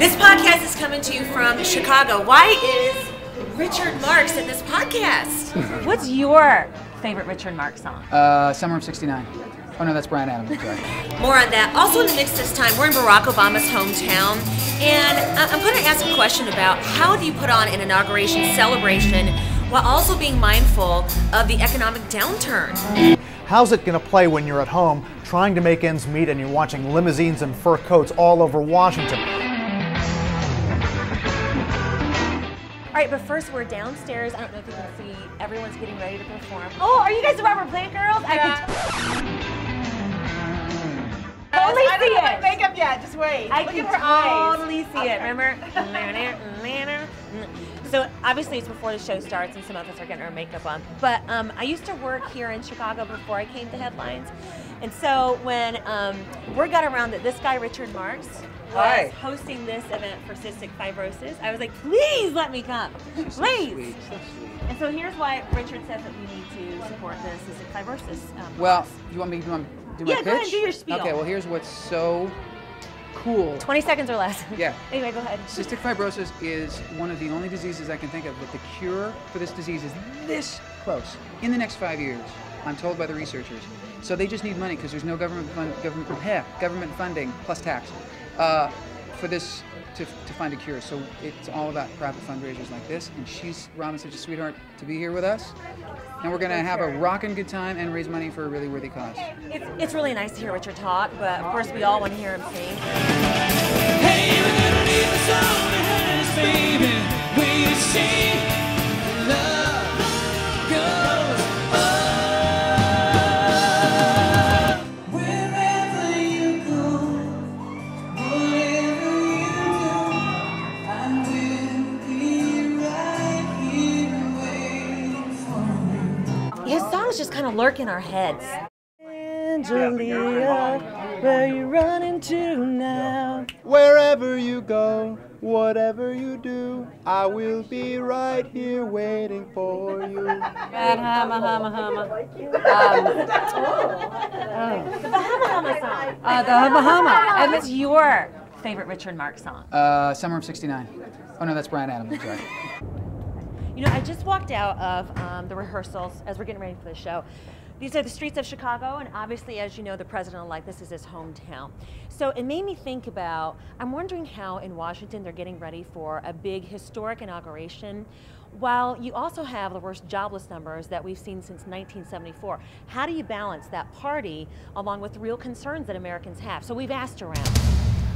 This podcast is coming to you from Chicago. Why is Richard Marx in this podcast? What's your favorite Richard Marx song? Summer of '69. Oh no, that's Bryan Adams. I'm sorry. More on that. Also in the mix this time, we're in Barack Obama's hometown, and I'm going to ask a question about how do you put on an inauguration celebration while also being mindful of the economic downturn? How's it going to play when you're at home trying to make ends meet and you're watching limousines and fur coats all over Washington? All right, but first we're downstairs. I don't know if you can see. Everyone's getting ready to perform. Oh, are you guys the Robert Plant girls? Yeah. Totally I see don't have it. my makeup yet. Just wait. I Look can at her eyes. totally see it. Remember? So obviously it's before the show starts, and some of us are getting our makeup on. But I used to work here in Chicago before I came to Headlines, and so when word got around that this guy Richard Marx was hosting this event for cystic fibrosis, I was like, please let me come, please. So sweet. And so here's why Richard says that we need to support the cystic fibrosis. Well, you want me to do my pitch? Yeah, go ahead and do your spiel. Okay, well here's what's so cool. 20 seconds or less. Yeah. Anyway, go ahead. Cystic fibrosis is one of the only diseases I can think of that the cure for this disease is this close. In the next 5 years, I'm told by the researchers. So they just need money because there's no government funding plus tax for this to find a cure. So it's all about private fundraisers like this. And Robin's such a sweetheart to be here with us. And we're gonna have a rockin' good time and raise money for a really worthy cause. It's really nice to hear Richard talk, but of course we all want to hear him sing. Hey, we're gonna leave us on the hands, baby. We see love goes on. Wherever you go, whatever you do, I will be right here waiting for you. His songs just kind of lurk in our heads. Angelia, where you running to now? Wherever you go, whatever you do, I will be right here waiting for you. The Bahama song. The Bahama. And what's your favorite Richard Marx song? Summer of '69. Oh no, that's Bryan Adams. I'm sorry. You know, I just walked out of the rehearsals as we're getting ready for the show. These are the streets of Chicago, and obviously, as you know, the president-elect, this is his hometown. So it made me think about, I'm wondering how in Washington they're getting ready for a big historic inauguration, while you also have the worst jobless numbers that we've seen since 1974. How do you balance that party along with real concerns that Americans have? So we've asked around.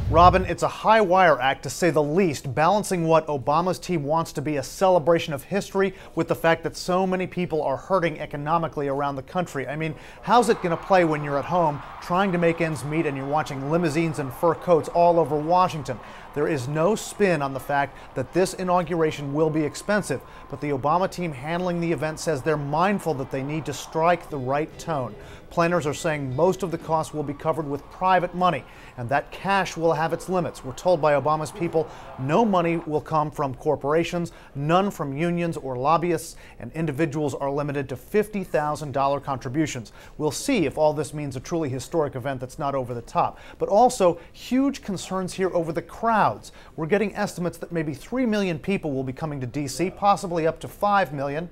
Robin, it's a high-wire act, to say the least, balancing what Obama's team wants to be a celebration of history with the fact that so many people are hurting economically around the country. I mean, how's it going to play when you're at home trying to make ends meet and you're watching limousines and fur coats all over Washington? There is no spin on the fact that this inauguration will be expensive, but the Obama team handling the event says they're mindful that they need to strike the right tone. Planners are saying most of the costs will be covered with private money, and that cash will have its limits. We're told by Obama's people no money will come from corporations, none from unions or lobbyists, and individuals are limited to $50,000 contributions. We'll see if all this means a truly historic event that's not over the top. But also, huge concerns here over the crowds. We're getting estimates that maybe 3 million people will be coming to D.C., possibly up to 5 million.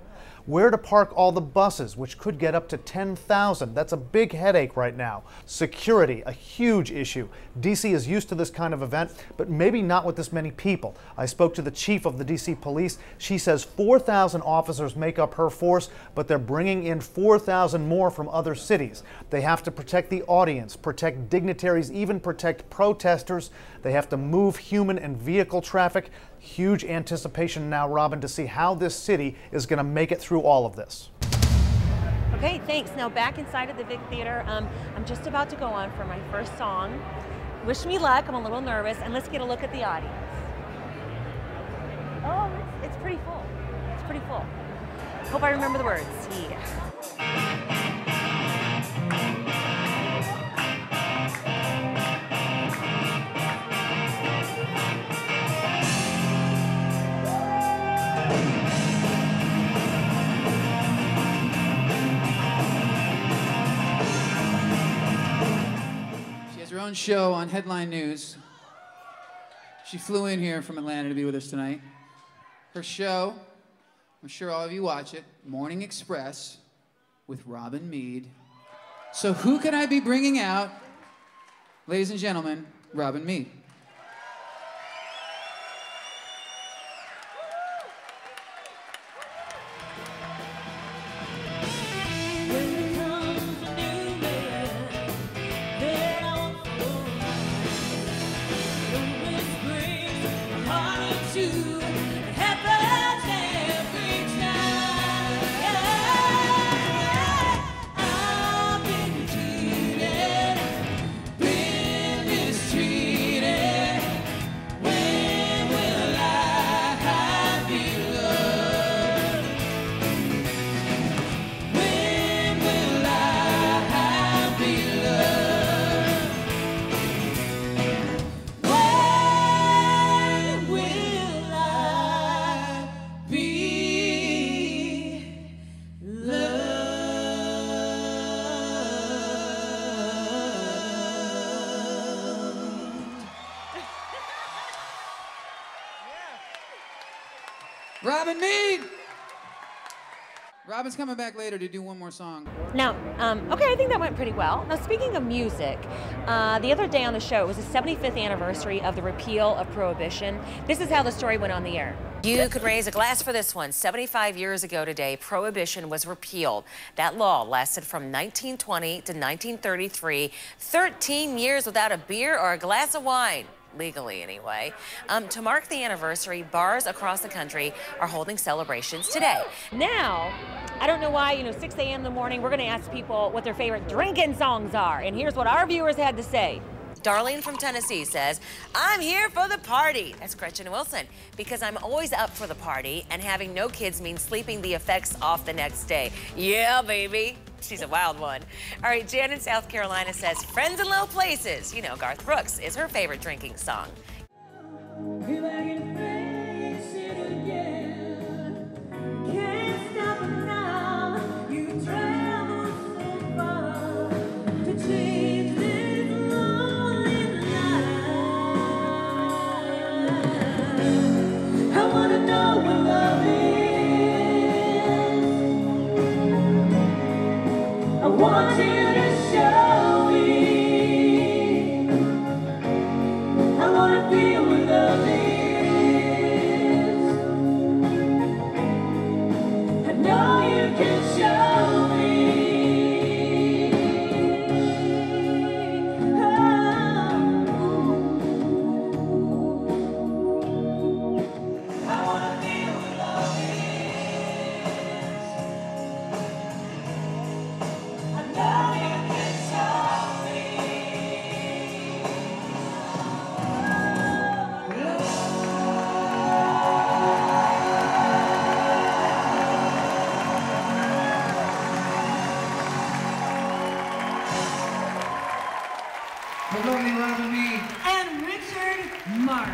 Where to park all the buses, which could get up to 10,000. That's a big headache right now. Security, a huge issue. DC is used to this kind of event, but maybe not with this many people. I spoke to the chief of the DC police. She says 4,000 officers make up her force, but they're bringing in 4,000 more from other cities. They have to protect the audience, protect dignitaries, even protect protesters. They have to move human and vehicle traffic. Huge anticipation now, Robin, to see how this city is going to make it through all of this. Okay, thanks. Now back inside of the big theater, I'm just about to go on for my first song. Wish me luck, I'm a little nervous, and let's get a look at the audience. Oh, it's pretty full. It's pretty full. Hope I remember the words. Yeah. She has her own show on Headline News. She flew in here from Atlanta to be with us tonight. Her show, I'm sure all of you watch it, Morning Express with Robin Meade. So who can I be bringing out? Ladies and gentlemen, Robin Meade. Robin Meade! Robin's coming back later to do one more song. Now, okay, I think that went pretty well. Now, speaking of music, the other day on the show, it was the 75th anniversary of the repeal of Prohibition. This is how the story went on the air. You could raise a glass for this one. 75 years ago today, Prohibition was repealed. That law lasted from 1920 to 1933, 13 years without a beer or a glass of wine. Legally anyway. To mark the anniversary, bars across the country are holding celebrations today. Now, I don't know why, 6 a.m. in the morning, we're going to ask people what their favorite drinking songs are. And here's what our viewers had to say. Darlene from Tennessee says, I'm here for the party. That's Gretchen Wilson. Because I'm always up for the party, and having no kids means sleeping the effects off the next day. Yeah, baby. She's a wild one. All right, Jan in South Carolina says, Friends in Low Places. Garth Brooks is her favorite drinking song. If I can face it again, can't stop it now. You travel so far to change this lonely life. I wanna know what love is. I want you to show me. I wanna feel what love is. I know you can show me. I wanna feel what love is. I know you can show me. The lovely Robin Meade. And Richard Marx.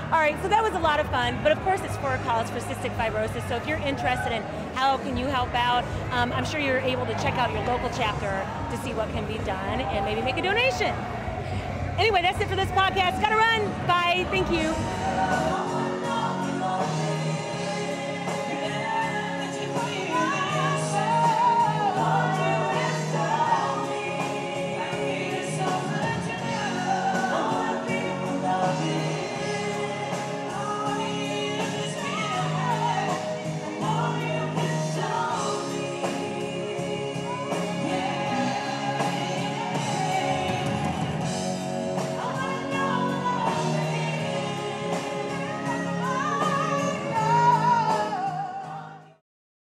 All right, so that was a lot of fun, but of course it's for a cause for cystic fibrosis, so if you're interested in how can you help out, I'm sure you're able to check out your local chapter to see what can be done and maybe make a donation. Anyway, that's it for this podcast. Gotta run. Bye. Thank you.